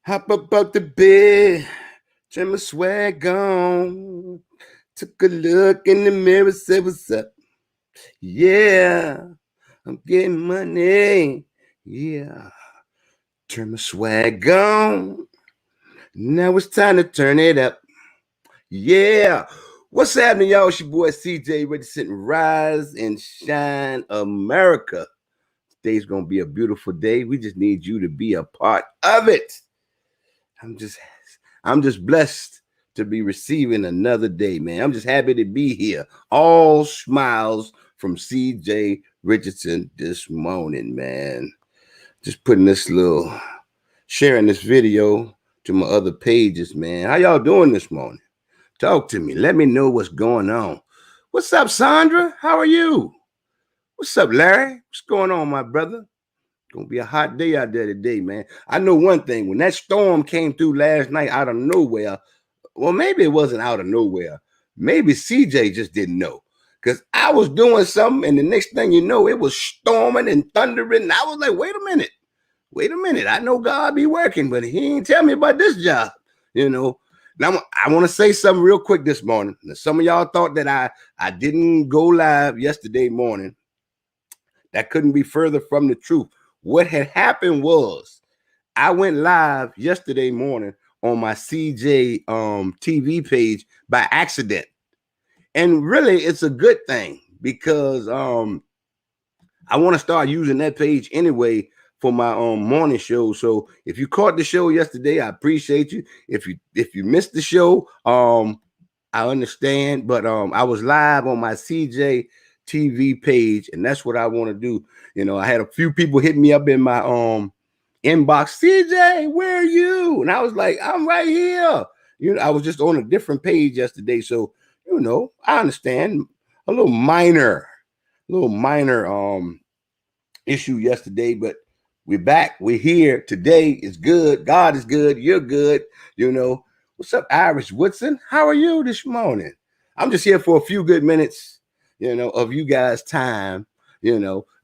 Hop up out the bed, turn my swag on. Took a look in the mirror, said, "What's up?" Yeah, I'm getting money. Yeah, turn my swag on. Now it's time to turn it up. Yeah. What's happening, y'all? It's your boy Cjay Richardson. Rise and shine, America. Today's gonna be a beautiful day. We just need you to be a part of it. I'm just I'm just blessed to be receiving another day, man. I'm just happy to be here. All smiles from Cjay Richardson this morning, man. Just putting this sharing this video to my other pages, man. How y'all doing this morning? Talk to me. Let me know what's going on. What's up, Sandra? How are you? What's up, Larry? What's going on, my brother? Gonna be a hot day out there today, man. I know one thing. When that storm came through last night out of nowhere, well, maybe it wasn't out of nowhere. Maybe CJ just didn't know. Because I was doing something, and the next thing you know, it was storming and thundering. And I was like, wait a minute. Wait a minute. I know God be working, but he ain't tell me about this job. Now I want to say something real quick this morning. Now, some of y'all thought that I didn't go live yesterday morning. That couldn't be further from the truth. What had happened was I went live yesterday morning on my CJ TV page by accident. And really, it's a good thing because I want to start using that page anyway for my morning show. So if you caught the show yesterday, I appreciate you. If you missed the show, I understand. But I was live on my CJ TV page, and that's what I want to do. I had a few people hit me up in my inbox. CJ, where are you? And I was like, I'm right here. I was just on a different page yesterday, so I understand a little minor issue yesterday, but we're back. We're here today. It's good. God is good. You're good. What's up, Iris Woodson? How are you this morning? I'm just here for a few good minutes, of you guys' time.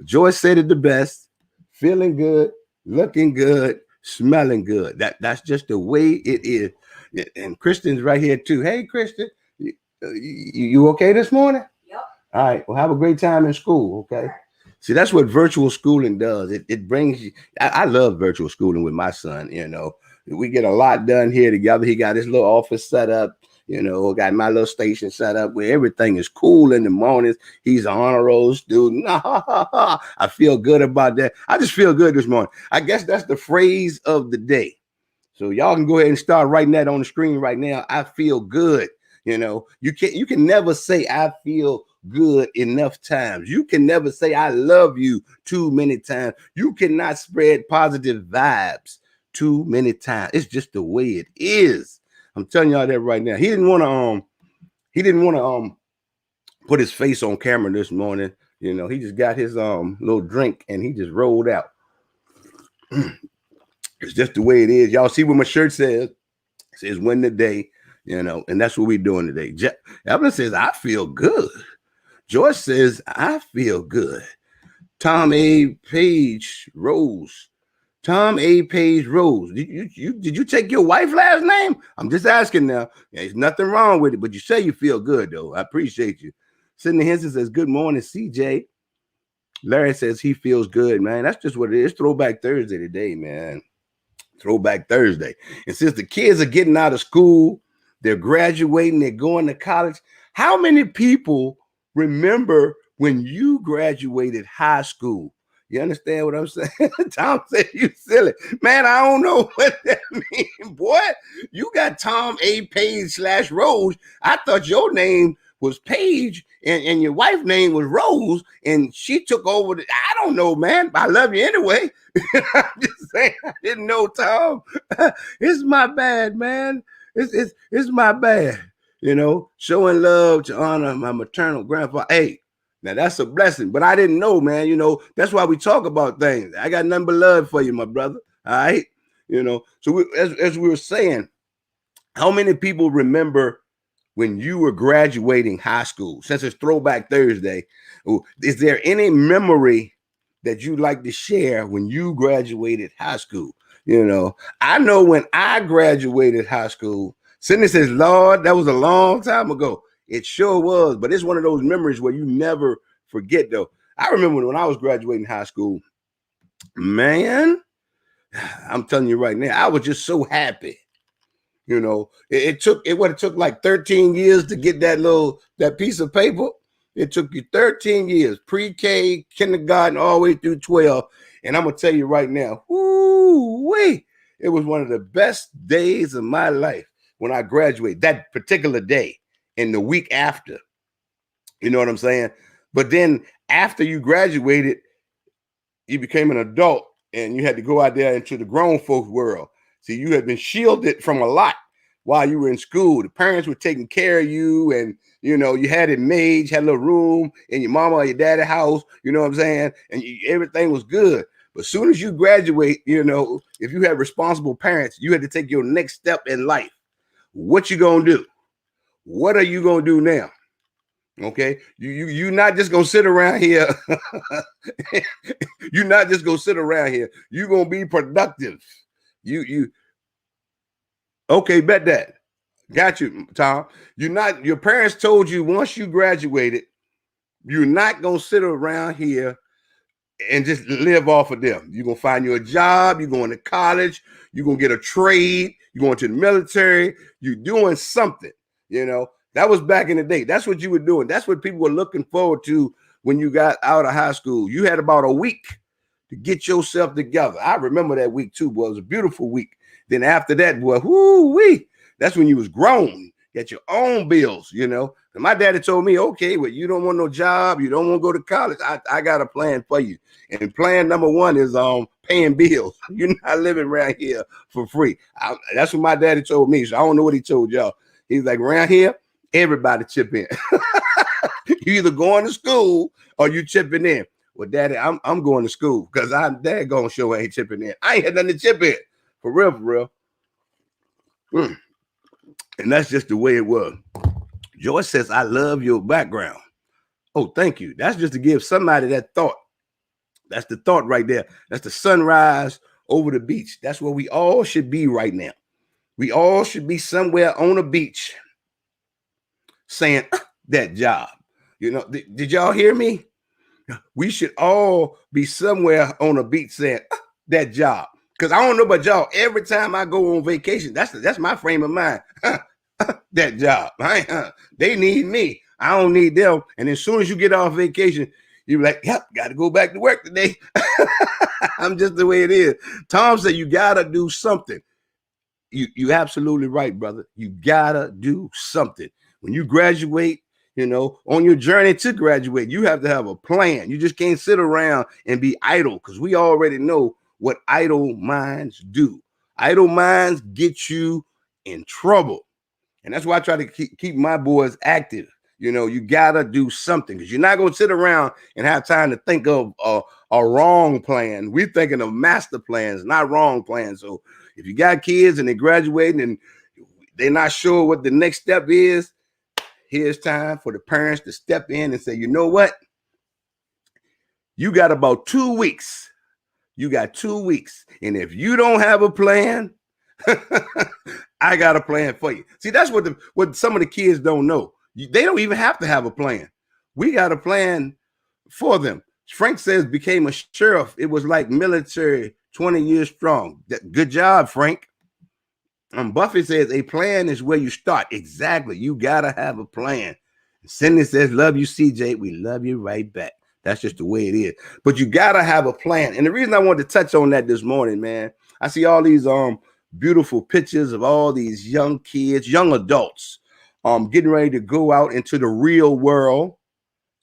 Joyce said it the best. Feeling good, looking good, smelling good. That's just the way it is. And Kristen's right here too. Hey, Kristen, you okay this morning? Yep. All right. Well, have a great time in school. Okay. See, that's what virtual schooling does. It brings you. I love virtual schooling with my son. We get a lot done here together. He got his little office set up. Got my little station set up where everything is cool in the mornings. He's an honor roll student. I feel good about that. I just feel good this morning. I guess that's the phrase of the day. So y'all can go ahead and start writing that on the screen right now. I feel good. You can never say I feel good enough times. You can never say I love you too many times. You cannot spread positive vibes too many times. It's just the way it is. I'm telling y'all that right now. He didn't want to put his face on camera this morning. He just got his little drink and he just rolled out. It's just the way it is. Y'all see what my shirt says? It says win the day, and that's what we're doing today. Evelyn says, I feel good. George says, I feel good. Tom A. Page Rose. Tom A. Page Rose. Did you take your wife's last name? I'm just asking now. There's nothing wrong with it, but you say you feel good, though. I appreciate you. Sidney Henson says, good morning, CJ. Larry says he feels good, man. That's just what it is. Throwback Thursday today, man. Throwback Thursday. And since the kids are getting out of school, they're graduating, they're going to college. How many people remember when you graduated high school? You understand what I'm saying? Tom said you silly. Man, I don't know what that means, boy. You got Tom A. Page /Rose. I thought your name was Page and your wife's name was Rose, and she took over. I don't know, man. I love you anyway. I'm just saying, I didn't know, Tom. It's my bad, man. It's my bad. Showing love to honor my maternal grandfather. Hey, now that's a blessing, but I didn't know, man. That's why we talk about things. I got nothing but love for you, my brother. All right. So as we were saying, how many people remember when you were graduating high school? Since it's Throwback Thursday, is there any memory that you'd like to share when you graduated high school? You know, I know when I graduated high school, Sydney says, Lord, that was a long time ago. It sure was, but it's one of those memories where you never forget, though. I remember when I was graduating high school, man, I'm telling you right now, I was just so happy. You know, it took like 13 years to get that piece of paper. It took you 13 years, pre-K, kindergarten, all the way through 12. And I'm gonna tell you right now, whoo-wee, it was one of the best days of my life when I graduated, that particular day and the week after. You know what I'm saying? But then after you graduated, you became an adult and you had to go out there into the grown folks world. See, you had been shielded from a lot while you were in school. The parents were taking care of you, and you know, you had it made, you had a little room in your mama or your daddy's house, you know what I'm saying? And everything was good. But as soon as you graduate, you know, if you had responsible parents, you had to take your next step in life. What you gonna do? What are you gonna do now? Okay, you're not just gonna sit around here. You're not just gonna sit around here. You're gonna be productive. You okay, bet that. Got you, Tom. You're not, your parents told you once you graduated, you're not gonna sit around here and just live off of them. You're gonna find you a job, you're going to college, you're gonna get a trade, you're going to the military, you're doing something, you know. That was back in the day. That's what you were doing. That's what people were looking forward to when you got out of high school. You had about a week to get yourself together. I remember that week too, boy. It was a beautiful week. Then after that, boy, whoo-wee, that's when you was grown. Get your own bills, you know. And my daddy told me, okay, well, you don't want no job, you don't want to go to college. I got a plan for you. And plan number one is paying bills. You're not living around here for free. That's what my daddy told me. So I don't know what he told y'all. He's like, around here, everybody chip in. You either going to school or you chipping in. Well, daddy, I'm going to school because I'm daggone sure I ain't chipping in. I ain't had nothing to chip in. For real, for real. And that's just the way it was. Joyce says, I love your background. Oh, thank you. That's just to give somebody that thought. That's the thought right there. That's the sunrise over the beach. That's where we all should be right now. We all should be somewhere on a beach saying that job. You know, did y'all hear me? We should all be somewhere on a beach saying that job. Because I don't know about y'all. Every time I go on vacation, that's my frame of mind. That job. They need me. I don't need them. And as soon as you get off vacation, you're like, yep, got to go back to work today. I'm just the way it is. Tom said you got to do something. You absolutely right, brother. You got to do something. When you graduate, you know, on your journey to graduate, you have to have a plan. You just can't sit around and be idle because we already know what idle minds do. Idle minds get you in trouble. And that's why I try to keep my boys active. You know, you got to do something because you're not going to sit around and have time to think of a wrong plan. We're thinking of master plans, not wrong plans. So if you got kids and they're graduating and they're not sure what the next step is, here's time for the parents to step in and say, you know what? You got about 2 weeks. You got 2 weeks. And if you don't have a plan, I got a plan for you. See, that's what some of the kids don't know. They don't even have to have a plan. We got a plan for them. Frank says became a sheriff. It was like military, 20 years strong. Good job, Frank. Buffy says a plan is where you start. Exactly. You got to have a plan. Cindy says, love you, CJ. We love you right back. That's just the way it is. But you got to have a plan. And the reason I wanted to touch on that this morning, man, I see all these beautiful pictures of all these young kids, young adults, getting ready to go out into the real world.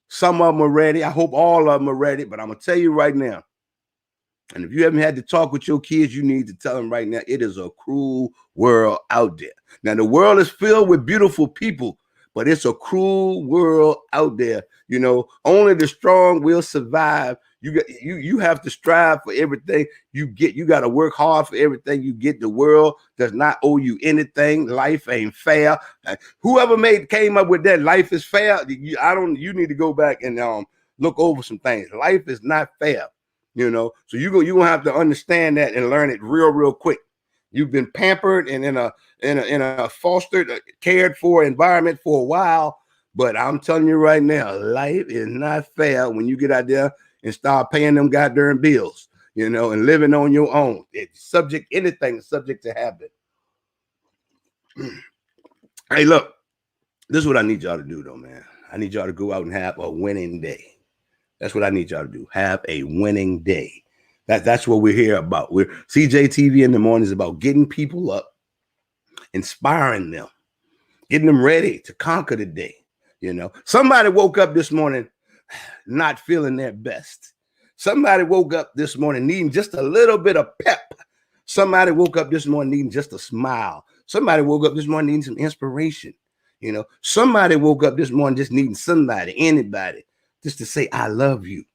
Some of them are ready. I hope all of them are ready. But I'm going to tell you right now, and if you haven't had to talk with your kids, you need to tell them right now, it is a cruel world out there. Now, the world is filled with beautiful people, but it's a cruel world out there. You know, only the strong will survive. You have to strive for everything you get. You got to work hard for everything you get. The world does not owe you anything. Life ain't fair. Whoever came up with that life is fair, you need to go back and look over some things. Life is not fair. you know. So you're gonna have to understand that and learn it real quick. You've been pampered and in a fostered, cared for environment for a while, but I'm telling you right now, life is not fair when you get out there and start paying them goddamn bills, you know, and living on your own. It's anything is subject to habit. Hey, look, this is what I need y'all to do, though, man. I need y'all to go out and have a winning day. That's what I need y'all to do. Have a winning day. That's what we're here about. Cjtv in the Morning is about getting people up, inspiring them, getting them ready to conquer the day. You know, somebody woke up this morning not feeling their best. Somebody woke up this morning needing just a little bit of pep. Somebody woke up this morning needing just a smile. Somebody woke up this morning needing some inspiration. You know, somebody woke up this morning just needing somebody, anybody, just to say, I love you,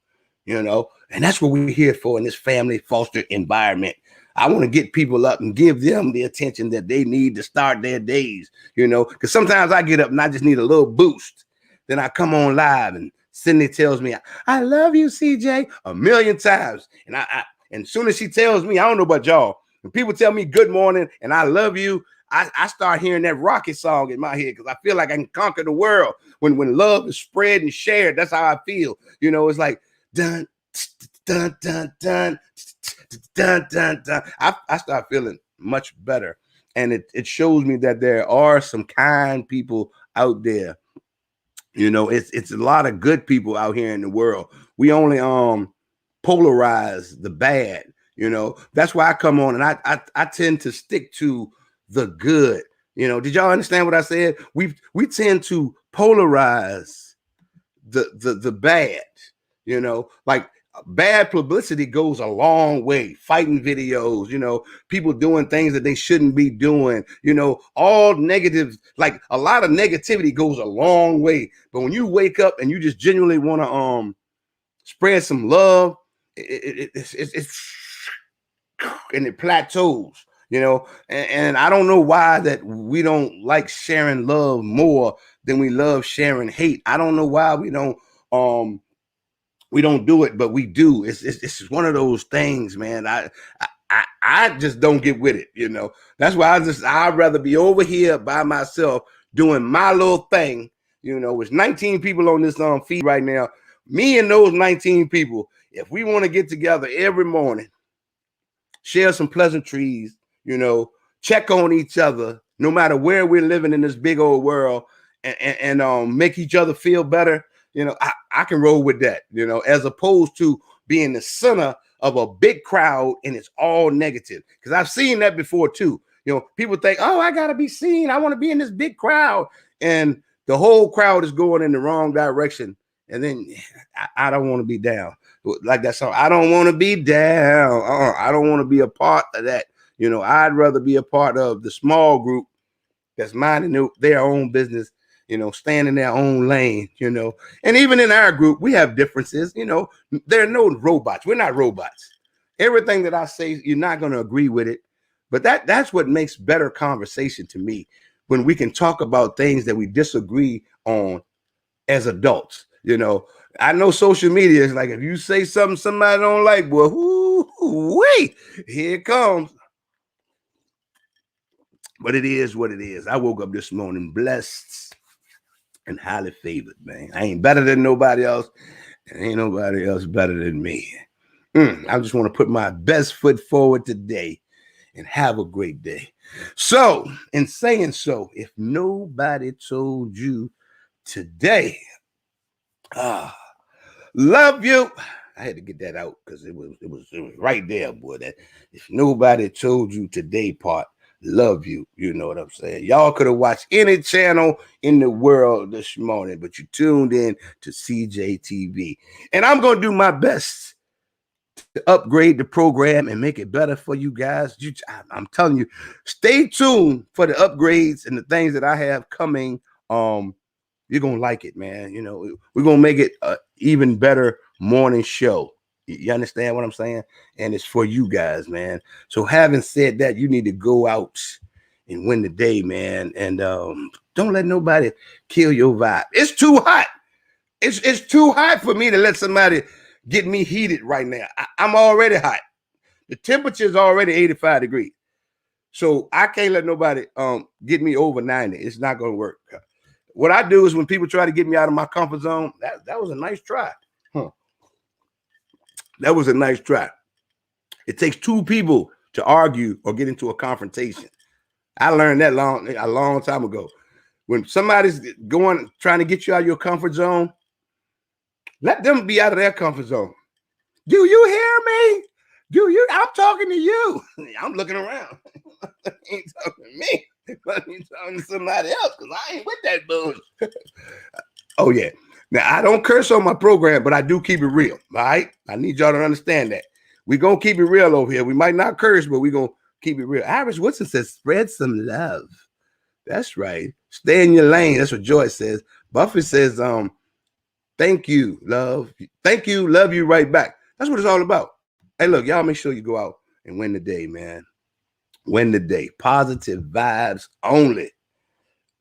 you know, and that's what we're here for in this family fostered environment. I want to get people up and give them the attention that they need to start their days, you know, because sometimes I get up and I just need a little boost. Then I come on live and Cindy tells me, I love you, CJ, a million times. And as soon as she tells me, I don't know about y'all, when people tell me good morning and I love you, I start hearing that rocket song in my head because I feel like I can conquer the world. When love is spread and shared, that's how I feel. You know, it's like dun dun dun dun dun dun dun. I start feeling much better, and it shows me that there are some kind people out there. You know, it's a lot of good people out here in the world. We only polarize the bad. You know, that's why I come on and I tend to stick to the good. You know, did y'all understand what I said? We tend to polarize the bad. You know, like bad publicity goes a long way. Fighting videos, you know, people doing things that they shouldn't be doing, you know, all negative, like a lot of negativity goes a long way. But when you wake up and you just genuinely want to spread some love, it's and it plateaus, you know, and I don't know why that we don't like sharing love more than we love sharing hate. I don't know why we don't do it, but we do. It's one of those things, man. I just don't get with it, you know. That's why I'd rather be over here by myself doing my little thing. You know, there's 19 people on this feed right now. Me and those 19 people, if we want to get together every morning, share some pleasantries, you know, check on each other, no matter where we're living in this big old world, and make each other feel better, you know, I can roll with that, you know, as opposed to being the center of a big crowd and it's all negative. Because I've seen that before too. You know, people think, oh, I gotta be seen. I want to be in this big crowd. And the whole crowd is going in the wrong direction. And then I don't want to be down. Like that song, I don't want to be down. I don't want to be a part of that. You know, I'd rather be a part of the small group that's minding their own business, you know, staying in their own lane, you know. And even in our group, we have differences, you know. There are no robots. We're not robots. Everything that I say, you're not going to agree with it. But that's what makes better conversation to me, when we can talk about things that we disagree on as adults. You know, I know social media is like, if you say something somebody don't like, boy, wait, here it comes. But it is what it is. I woke up this morning blessed and highly favored, man. I ain't better than nobody else, and ain't nobody else better than me. I just want to put my best foot forward today and have a great day. So, in saying so, if nobody told you today, love you. I had to get that out because it was right there, boy. That if nobody told you today part, love you. You know what I'm saying? Y'all could have watched any channel in the world this morning, but you tuned in to Cjtv. And I'm going to do my best to upgrade the program and make it better for you guys. I'm telling you, stay tuned for the upgrades and the things that I have coming. You're going to like it, man. You know, we're going to make it an even better morning show. You understand what I'm saying? And it's for you guys, man. So having said that, you need to go out and win the day, man. And don't let nobody kill your vibe. It's too hot. It's too hot for me to let somebody get me heated right now. I'm already hot. The temperature is already 85 degrees. So I can't let nobody get me over 90. It's not going to work. What I do is when people try to get me out of my comfort zone, that was a nice try. That was a nice try. It takes two people to argue or get into a confrontation. I learned that a long time ago. When somebody's trying to get you out of your comfort zone, let them be out of their comfort zone. Do you hear me? I'm talking to you. I'm looking around. He ain't talking to me. He's talking to somebody else because I ain't with that bullshit. Oh, yeah. Now, I don't curse on my program, but I do keep it real. All right? I need y'all to understand that. We're going to keep it real over here. We might not curse, but we're going to keep it real. Iris Woodson says, spread some love. That's right. Stay in your lane. That's what Joyce says. Buffett says, thank you, love. Thank you, love you right back. That's what it's all about. Hey, look, y'all make sure you go out and win the day, man. Win the day. Positive vibes only.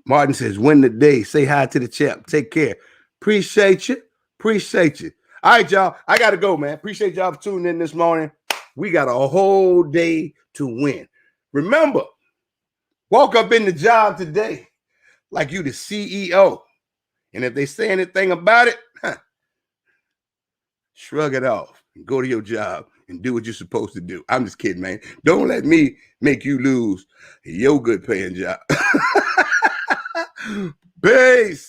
Martin says, win the day. Say hi to the champ. Take care. Appreciate you. Appreciate you. All right, y'all. I got to go, man. Appreciate y'all for tuning in this morning. We got a whole day to win. Remember, walk up in the job today like you the CEO. And if they say anything about it, shrug it off and go to your job and do what you're supposed to do. I'm just kidding, man. Don't let me make you lose your good paying job. Peace.